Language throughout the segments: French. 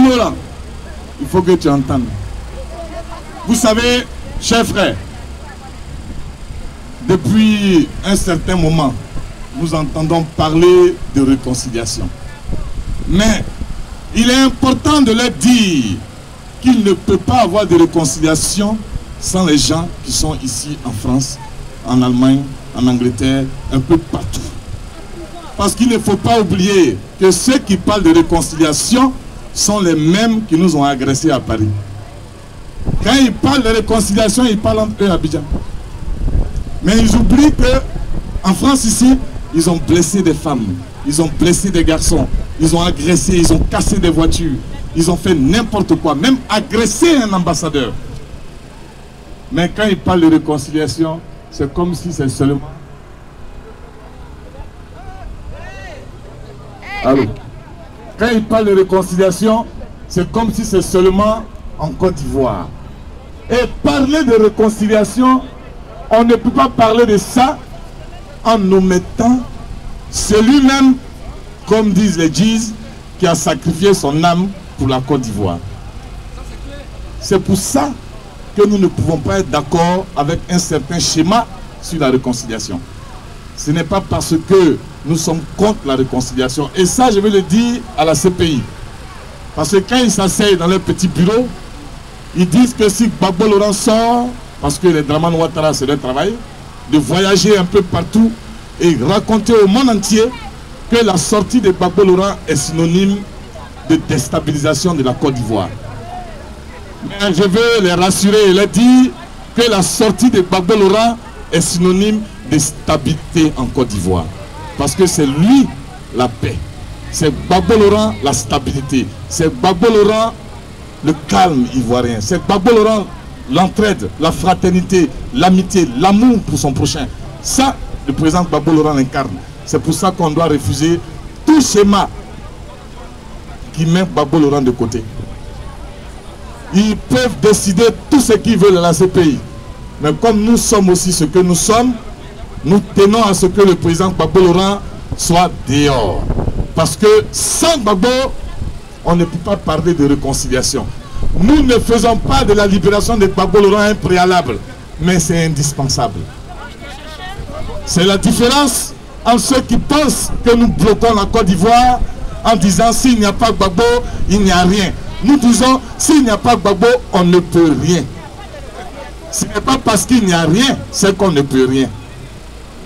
Gbagbo là, il faut que tu entendes. Vous savez, chers frères, depuis un certain moment, nous entendons parler de réconciliation. Mais il est important de leur dire qu'il ne peut pas avoir de réconciliation sans les gens qui sont ici en France, en Allemagne, en Angleterre, un peu partout. Parce qu'il ne faut pas oublier que ceux qui parlent de réconciliation sont les mêmes qui nous ont agressés à Paris. Quand ils parlent de réconciliation, ils parlent entre eux à Abidjan. Mais ils oublient qu'en France ici, ils ont blessé des femmes, ils ont blessé des garçons, ils ont agressé, ils ont cassé des voitures, ils ont fait n'importe quoi, même agressé un ambassadeur. Mais quand ils parlent de réconciliation, c'est comme si c'est seulement... Allô? Quand ils parlent de réconciliation, c'est comme si c'est seulement en Côte d'Ivoire. Et parler de réconciliation, on ne peut pas parler de ça en omettant celui-même, comme disent les Djis, qui a sacrifié son âme pour la Côte d'Ivoire. C'est pour ça que nous ne pouvons pas être d'accord avec un certain schéma sur la réconciliation. Ce n'est pas parce que nous sommes contre la réconciliation. Et ça, je vais le dire à la CPI. Parce que quand ils s'asseyent dans leur petit bureau, ils disent que si Gbagbo Laurent sort, parce que les Dramane Ouattara, c'est leur travail, de voyager un peu partout et raconter au monde entier que la sortie de Gbagbo Laurent est synonyme de déstabilisation de la Côte d'Ivoire. Mais je veux les rassurer et leur dire que la sortie de Gbagbo Laurent est synonyme de stabilité en Côte d'Ivoire. Parce que c'est lui la paix. C'est Gbagbo Laurent la stabilité. C'est Gbagbo Laurent le calme ivoirien. C'est Gbagbo Laurent l'entraide, la fraternité, l'amitié, l'amour pour son prochain. Ça, le président Gbagbo Laurent l'incarne. C'est pour ça qu'on doit refuser tout schéma qui met Gbagbo Laurent de côté. Ils peuvent décider tout ce qu'ils veulent à la CPI. Mais comme nous sommes aussi ce que nous sommes, nous tenons à ce que le président Gbagbo Laurent soit dehors. Parce que sans Gbagbo, on ne peut pas parler de réconciliation. Nous ne faisons pas de la libération de Gbagbo Laurent un préalable, mais c'est indispensable. C'est la différence entre ceux qui pensent que nous bloquons la Côte d'Ivoire en disant s'il n'y a pas Gbagbo, il n'y a rien. Nous disons s'il n'y a pas Gbagbo, on ne peut rien. Ce n'est pas parce qu'il n'y a rien, c'est qu'on ne peut rien.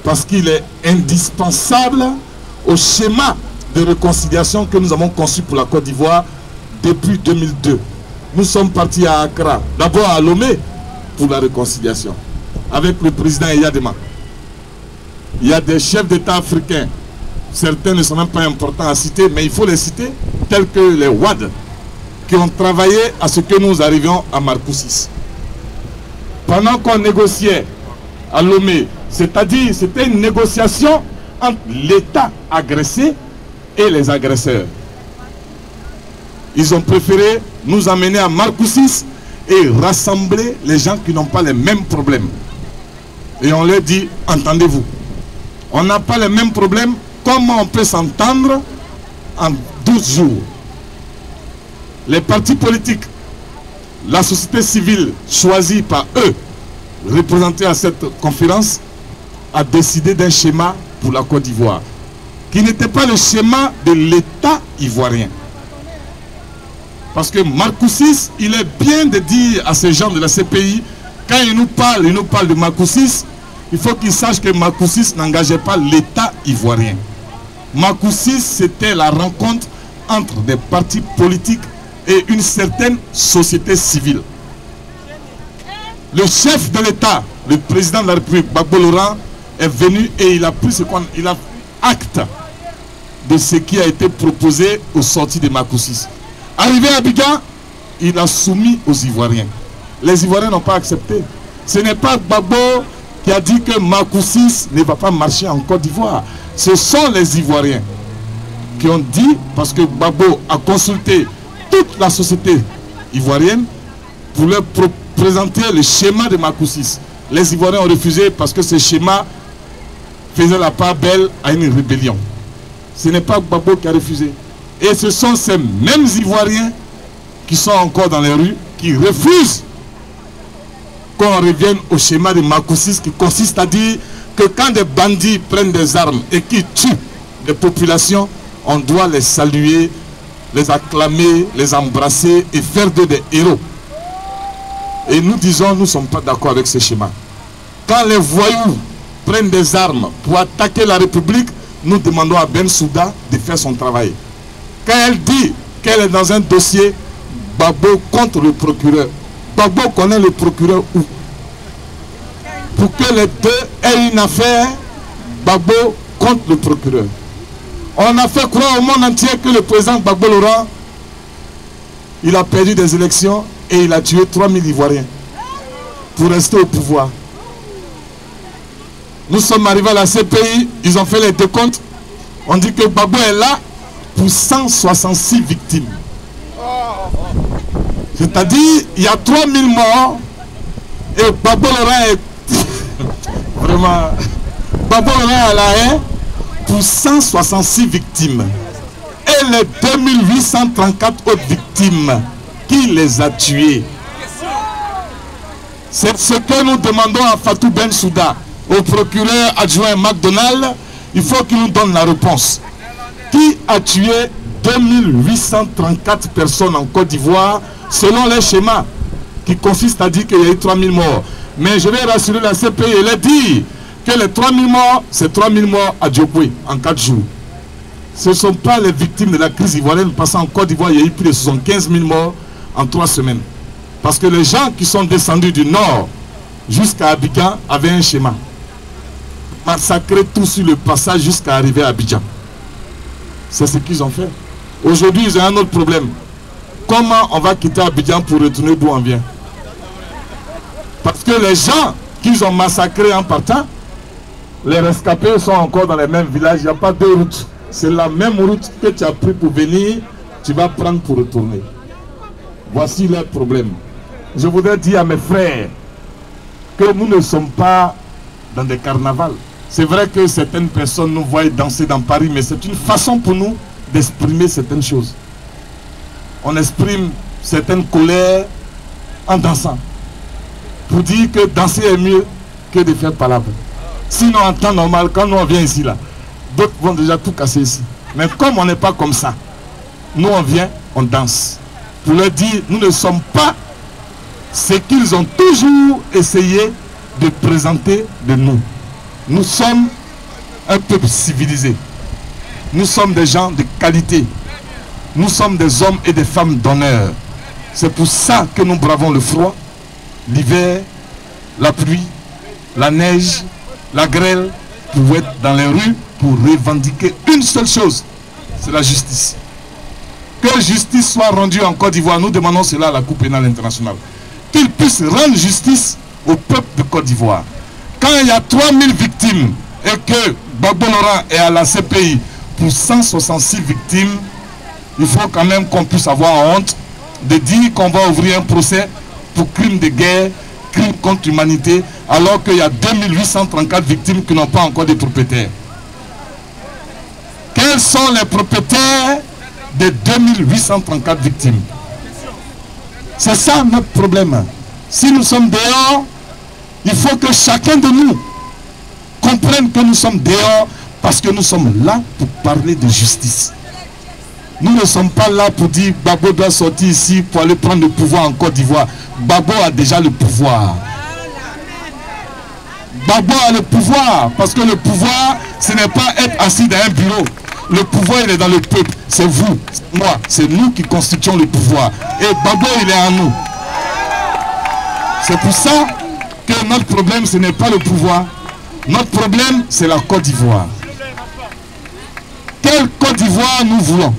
Parce qu'il est indispensable au schéma de réconciliation que nous avons conçu pour la Côte d'Ivoire depuis 2002. Nous sommes partis à Accra, d'abord à Lomé, pour la réconciliation, avec le président Eyadema. Il y a des chefs d'État africains, certains ne sont même pas importants à citer, mais il faut les citer, tels que les Ouad, qui ont travaillé à ce que nous arrivions à Marcoussis. Pendant qu'on négociait à Lomé, c'est-à-dire c'était une négociation entre l'État agressé et les agresseurs. Ils ont préféré nous amener à Marcoussis et rassembler les gens qui n'ont pas les mêmes problèmes. Et on leur dit, entendez-vous, on n'a pas les mêmes problèmes, comment on peut s'entendre en 12 jours? Les partis politiques, la société civile choisie par eux, représentée à cette conférence, a décidé d'un schéma pour la Côte d'Ivoire, qui n'était pas le schéma de l'État ivoirien. Parce que Marcoussis, il est bien de dire à ces gens de la CPI, quand ils nous parlent de Marcoussis, il faut qu'ils sachent que Marcoussis n'engageait pas l'État ivoirien. Marcoussis, c'était la rencontre entre des partis politiques et une certaine société civile. Le chef de l'État, le président de la République, Gbagbo Laurent, est venu et il a pris il a acte de ce qui a été proposé aux sorties de Marcoussis. Arrivé à Abidjan, il a soumis aux Ivoiriens. Les Ivoiriens n'ont pas accepté. Ce n'est pas Gbagbo qui a dit que Marcoussis ne va pas marcher en Côte d'Ivoire. Ce sont les Ivoiriens qui ont dit, parce que Gbagbo a consulté toute la société ivoirienne pour leur présenter le schéma de Marcoussis. Les Ivoiriens ont refusé parce que ce schéma faisait la part belle à une rébellion. Ce n'est pas Gbagbo qui a refusé. Et ce sont ces mêmes Ivoiriens qui sont encore dans les rues, qui refusent qu'on revienne au schéma de Makoussis qui consiste à dire que quand des bandits prennent des armes et qui tuent des populations, on doit les saluer, les acclamer, les embrasser et faire d'eux des héros. Et nous disons, nous ne sommes pas d'accord avec ce schéma. Quand les voyous prennent des armes pour attaquer la République, nous demandons à Bensouda de faire son travail. Quand elle dit qu'elle est dans un dossier Gbagbo contre le procureur, Gbagbo connaît le procureur où? Pour que les deux aient une affaire, Gbagbo contre le procureur. On a fait croire au monde entier que le président Gbagbo Laurent, il a perdu des élections et il a tué 3000 Ivoiriens pour rester au pouvoir. Nous sommes arrivés à la CPI, ils ont fait les décomptes. On dit que Gbagbo est là pour 166 victimes. C'est-à-dire, il y a 3000 morts et Gbagbo Laurent est vraiment... Gbagbo Laurent est à la haie pour 166 victimes. Et les 2834 autres victimes, qui les a tuées? C'est ce que nous demandons à Fatou Bensouda, au procureur adjoint McDonald. Il faut qu'il nous donne la réponse. Qui a tué 2834 personnes en Côte d'Ivoire selon les schémas qui consistent à dire qu'il y a eu 3000 morts? Mais je vais rassurer la CPI et leur dire que les 3000 morts, c'est 3000 morts à Djokwe en 4 jours. Ce ne sont pas les victimes de la crise ivoirienne, parce qu'en Côte d'Ivoire, il y a eu plus de 75 000 morts en 3 semaines. Parce que les gens qui sont descendus du nord jusqu'à Abidjan avaient un schéma. Massacrer tout sur le passage jusqu'à arriver à Abidjan. C'est ce qu'ils ont fait. Aujourd'hui, ils ont un autre problème. Comment on va quitter Abidjan pour retourner d'où on vient? Parce que les gens qu'ils ont massacrés en partant, les rescapés sont encore dans les mêmes villages. Il n'y a pas deux routes. C'est la même route que tu as pris pour venir, tu vas prendre pour retourner. Voici leur problème. Je voudrais dire à mes frères que nous ne sommes pas dans des carnavals. C'est vrai que certaines personnes nous voient danser dans Paris, mais c'est une façon pour nous d'exprimer certaines choses. On exprime certaines colères en dansant. Pour dire que danser est mieux que de faire palabre. Sinon, en temps normal, quand nous on vient ici, là, d'autres vont déjà tout casser ici. Mais comme on n'est pas comme ça, nous on vient, on danse. Pour leur dire, nous ne sommes pas ce qu'ils ont toujours essayé de présenter de nous. Nous sommes un peuple civilisé. Nous sommes des gens de qualité. Nous sommes des hommes et des femmes d'honneur. C'est pour ça que nous bravons le froid, l'hiver, la pluie, la neige, la grêle, pour être dans les rues, pour revendiquer une seule chose, c'est la justice. Que justice soit rendue en Côte d'Ivoire, nous demandons cela à la Cour pénale internationale. Qu'il puisse rendre justice au peuple de Côte d'Ivoire. Quand il y a 3000 victimes et que Gbagbo Laurent est à la CPI pour 166 victimes, il faut quand même qu'on puisse avoir honte de dire qu'on va ouvrir un procès pour crimes de guerre, crimes contre l'humanité, alors qu'il y a 2834 victimes qui n'ont pas encore de propriétaires. Quels sont les propriétaires des 2834 victimes? C'est ça notre problème. Si nous sommes dehors, il faut que chacun de nous comprenne que nous sommes dehors parce que nous sommes là pour parler de justice. Nous ne sommes pas là pour dire Gbagbo doit sortir ici pour aller prendre le pouvoir en Côte d'Ivoire. Gbagbo a déjà le pouvoir. Gbagbo a le pouvoir parce que le pouvoir, ce n'est pas être assis dans un bureau. Le pouvoir, il est dans le peuple. C'est vous, c'est moi, c'est nous qui constituons le pouvoir. Et Gbagbo, il est en nous. C'est pour ça que notre problème, ce n'est pas le pouvoir. Notre problème, c'est la Côte d'Ivoire. Quelle Côte d'Ivoire nous voulons?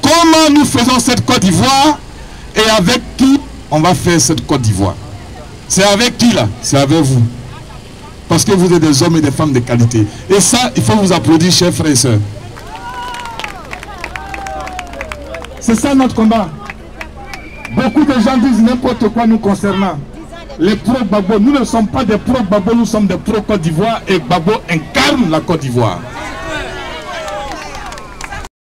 Comment nous faisons cette Côte d'Ivoire? Et avec qui on va faire cette Côte d'Ivoire? C'est avec qui là? C'est avec vous. Parce que vous êtes des hommes et des femmes de qualité. Et ça, il faut vous applaudir, chers frères et sœurs. C'est ça notre combat. Beaucoup de gens disent n'importe quoi nous concernant. Les pro-Gbagbo, nous ne sommes pas des pro-Gbagbo, nous sommes des pro-Côte d'Ivoire et Gbagbo incarne la Côte d'Ivoire.